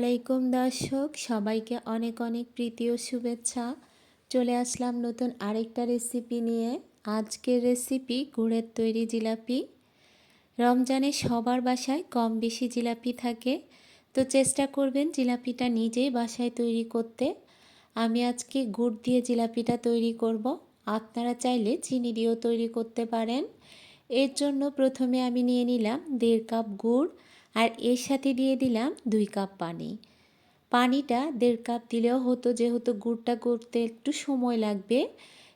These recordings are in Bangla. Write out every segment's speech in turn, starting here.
আলাইকুম দর্শক, সবাইকে অনেক অনেক প্রীতি ও শুভেচ্ছা। চলে আসলাম নতুন আরেকটা রেসিপি নিয়ে। আজকের রেসিপি গুড়ের তৈরি জিলাপি। রমজানে সবার বাসায় কম বেশি জিলাপি থাকে, তো চেষ্টা করবেন জিলাপিটা নিজেই বাসায় তৈরি করতে। আমি আজকে গুড় দিয়ে জিলাপিটা তৈরি করব। আপনারা চাইলে চিনি দিয়েও তৈরি করতে পারেন। এর জন্য প্রথমে আমি নিয়ে নিলাম 1.5 কাপ গুড়, আর এর সাথে দিয়ে দিলাম 2 কাপ পানি। পানিটা 1.5 কাপ দিলেও হতো, যেহেতু গুড়টা করতে একটু সময় লাগবে,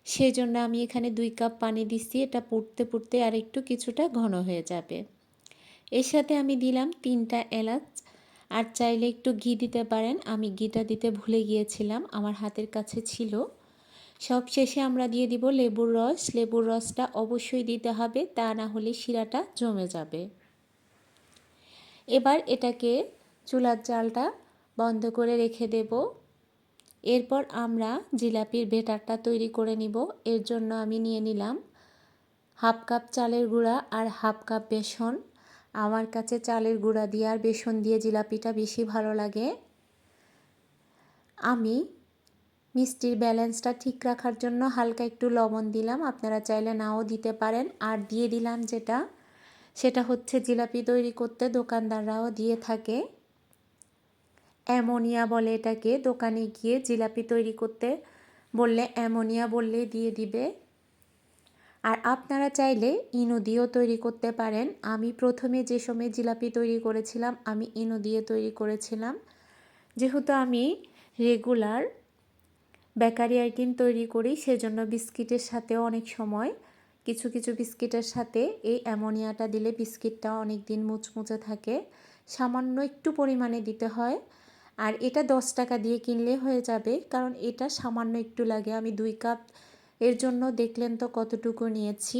সেজন্য আমি এখানে 2 কাপ পানি দিচ্ছি। এটা পুড়তে পুড়তে আর একটু কিছুটা ঘন হয়ে যাবে। এর সাথে আমি দিলাম 3টা এলাচ, আর চাইলে একটু ঘি দিতে পারেন। আমি ঘিটা দিতে ভুলে গিয়েছিলাম, আমার হাতের কাছে ছিল। সব শেষে আমরা দিয়ে দিব লেবুর রস। লেবুর রসটা অবশ্যই দিতে হবে, তা না হলে শিরাটা জমে যাবে। এবার এটাকে চুলার জালটা বন্ধ করে রেখে দেব। এরপর আমরা জিলাপির ব্যাটারটা তৈরি করে নিব। এর জন্য আমি নিয়ে নিলাম 1/2 কাপ চালের গুঁড়া আর 1/2 কাপ বেসন। আমার কাছে চালের গুঁড়া দিয়ে আর বেসন দিয়ে জিলাপিটা বেশি ভালো লাগে। আমি মিষ্টির ব্যালেন্সটা ঠিক রাখার জন্য হালকা একটু লবণ দিলাম, আপনারা চাইলে নাও দিতে পারেন। আর দিয়ে দিলাম সেটা হচ্ছে জিলাপি তৈরি করতে দোকানদাররাও দিয়ে থাকে, অ্যামোনিয়া বলে এটাকে। দোকানে গিয়ে জিলাপি তৈরি করতে বললে অ্যামোনিয়া বললেই দিয়ে দিবে। আর আপনারা চাইলে ইনো দিয়েও তৈরি করতে পারেন। আমি প্রথমে যে সময় জিলাপি তৈরি করেছিলাম, আমি ইনো দিয়ে তৈরি করেছিলাম। যেহেতু আমি রেগুলার বেকারি আইটেম তৈরি করি, সেজন্য বিস্কিটের সাথেও অনেক সময় কিছু কিছু বিস্কিটের সাথে এই অ্যামোনিয়াটা দিলে বিস্কিটটা অনেক দিন মুচমুচে থাকে। সামান্য একটু পরিমাণে দিতে হয়। আর এটা 10 টাকা দিয়ে কিনলে হয়ে যাবে, কারণ এটা সামান্য একটু লাগে। আমি 2 কাপ এর জন্য দেখলেন তো কতটুকু নিয়েছি।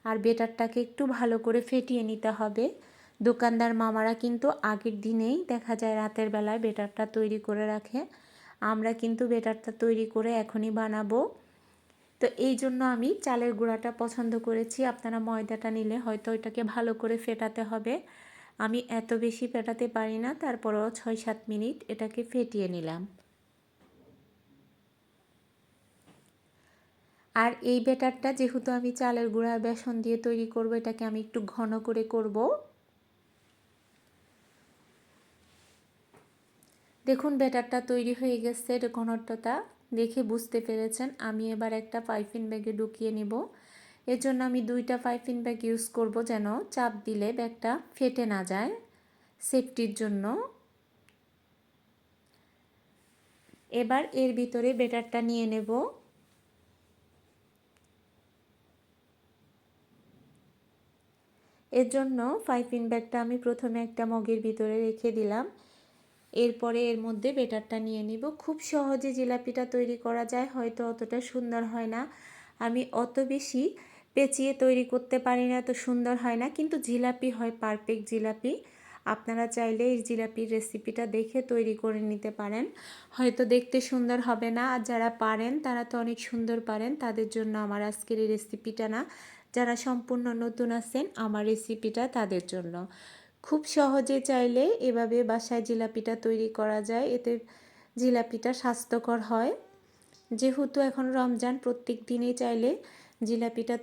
আর বেটারটাকে একটু ভালো করে ফেটিয়ে নিতে হবে। দোকানদার মামারা কিন্তু আগের দিনেই দেখা যায় রাতের বেলায় বেটারটা তৈরি করে রাখে। আমরা কিন্তু বেটারটা তৈরি করে এখনই বানাবো। তো এই জন্য আমি চালের গুঁড়াটা পছন্দ করেছি। আপনারা ময়দাটা নিলে হয়তো এটাকে ভালো করে ফেটাতে হবে। আমি এত বেশি ফেটাতে পারি না, তারপরেও 6-7 মিনিট এটাকে ফেটিয়ে নিলাম। আর এই ব্যাটারটা যেহেতু আমি চালের গুঁড়া বেসন দিয়ে তৈরি করব, এটাকে আমি একটু ঘন করে করব। দেখুন ব্যাটারটা তৈরি হয়ে গেছে, এটা ঘনত্বটা দেখে বুঝতে পেরেছেন। আমি এবার একটা পাইপিং ব্যাগে ঢুকিয়ে নেব। এর জন্য আমি 2টা পাইপিং ব্যাগ ইউজ করব, যেন চাপ দিলে ব্যাগটা ফেটে না যায়, সেফটির জন্য। এবার এর ভিতরে ব্যাটারটা নিয়ে নেব। এর জন্য পাইপিং ব্যাগটা আমি প্রথমে একটা মগের ভিতরে রেখে দিলাম। এরপরে এর মধ্যে ব্যাটারটা নিয়ে নিব। খুব সহজে জিলাপিটা তৈরি করা যায়, হয়তো অতটা সুন্দর হয় না। আমি অত বেশি পেঁচিয়ে তৈরি করতে পারি না, তো সুন্দর হয় না, কিন্তু জিলাপি হয় পারফেক্ট জিলাপি। আপনারা চাইলে এই জিলাপির রেসিপিটা দেখে তৈরি করে নিতে পারেন। হয়তো দেখতে সুন্দর হবে না, আর যারা পারেন তারা তো অনেক সুন্দর পারেন, তাদের জন্য আমার আজকের এই রেসিপিটা না। যারা সম্পূর্ণ নতুন আছেন, আমার রেসিপিটা তাদের জন্য। খুব সহজে চাইলে এভাবে বাসায় জিলাপিটা তৈরি করা যায়, এতে জিলাপিটা স্বাস্থ্যকর হয়। যেহেতু এখন রমজান, প্রত্যেক দিনই চাইলে জিলাপিটা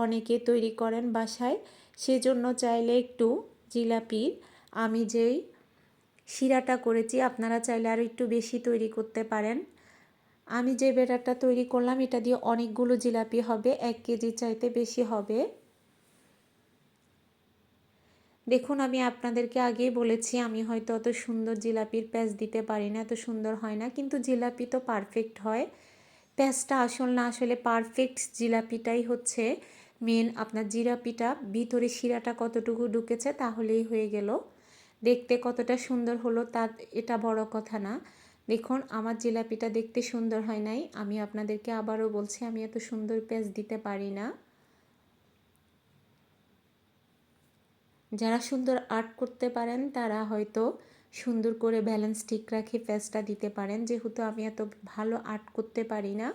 অনেকে তৈরি করেন বাসায়, সেজন্য চাইলে একটু জিলাপির আমি যেই শিরাটা করেছি, আপনারা চাইলে আরও একটু বেশি তৈরি করতে পারেন। আমি যে ব্যাটারটা তৈরি করলাম, এটা দিয়ে অনেকগুলো জিলাপি হবে, 1 কেজি চাইতে বেশি হবে। দেখুন আমি আপনাদেরকে আগেই বলেছি, আমি হয়তো অত সুন্দর জিলাপির প্যাঁচ দিতে পারি না, এত সুন্দর হয় না, কিন্তু জিলাপি তো পারফেক্ট হয়। প্যাঁচটা আসল না, আসলে পারফেক্ট জিলাপিটাই হচ্ছে মেন। আপনার জিলাপিটা ভিতরে শিরাটা কতটুকু ঢুকেছে তাহলেই হয়ে গেল। দেখতে কতটা সুন্দর হলো তা এটা বড় কথা না। দেখুন আমার জিলাপিটা দেখতে সুন্দর হয় নাই, আমি আপনাদেরকে আবারও বলছি, আমি এত সুন্দর প্যাঁচ দিতে পারি না। যারা সুন্দর আর্ট করতে পারেন তারা হয়তো সুন্দর করে ব্যালেন্স ঠিক রাখে প্যাঁচটা দিতে পারেন। যেহেতু আমি এত ভালো আর্ট করতে পারি না,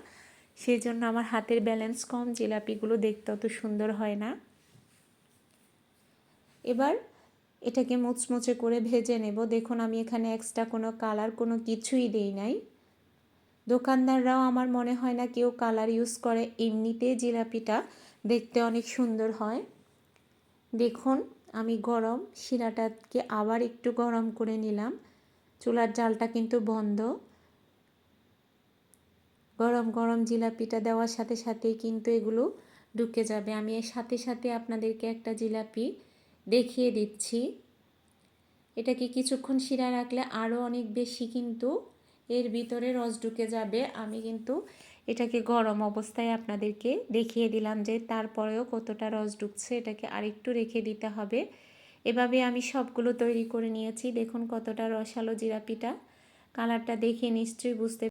সেই জন্য আমার হাতের ব্যালেন্স কম, জিলাপিগুলো দেখতে অত সুন্দর হয় না। এবার এটাকে মুচমুচে করে ভেজে নেব। দেখুন আমি এখানে এক্সট্রা কোনো কালার কোনো কিছুই দেই নাই। দোকানদাররাও আমার মনে হয় না কেউ কালার ইউজ করে, এমনিতেই জিলাপিটা দেখতে অনেক সুন্দর হয়। দেখুন আমি গরম শিরাটাকে আবার একটু গরম করে নিলাম। চুলার জালটা কিন্তু বন্ধ। গরম গরম জিলাপিটা দেওয়ার সাথে সাথেই কিন্তু এগুলো ঢুকে যাবে। আমি এর সাথে সাথে আপনাদেরকে একটা জিলাপি দেখিয়ে দিচ্ছি। এটাকে কিছুক্ষণ শিরা রাখলে আরও অনেক বেশি কিন্তু এর ভিতরে রস ঢুকে যাবে। আমি কিন্তু এটাকে গরম অবস্থায় আপনাদেরকে দেখিয়ে দিলাম যে তারপরেও কতটা রস ঢুকছে, এটাকে আরেকটু রেখে দিতে হবে। এভাবে আমি সবগুলো তৈরি করে নিয়েছি। দেখুন কতটা রসালো জিলাপিটা, কালারটা দেখে নিশ্চয়ই বুঝতে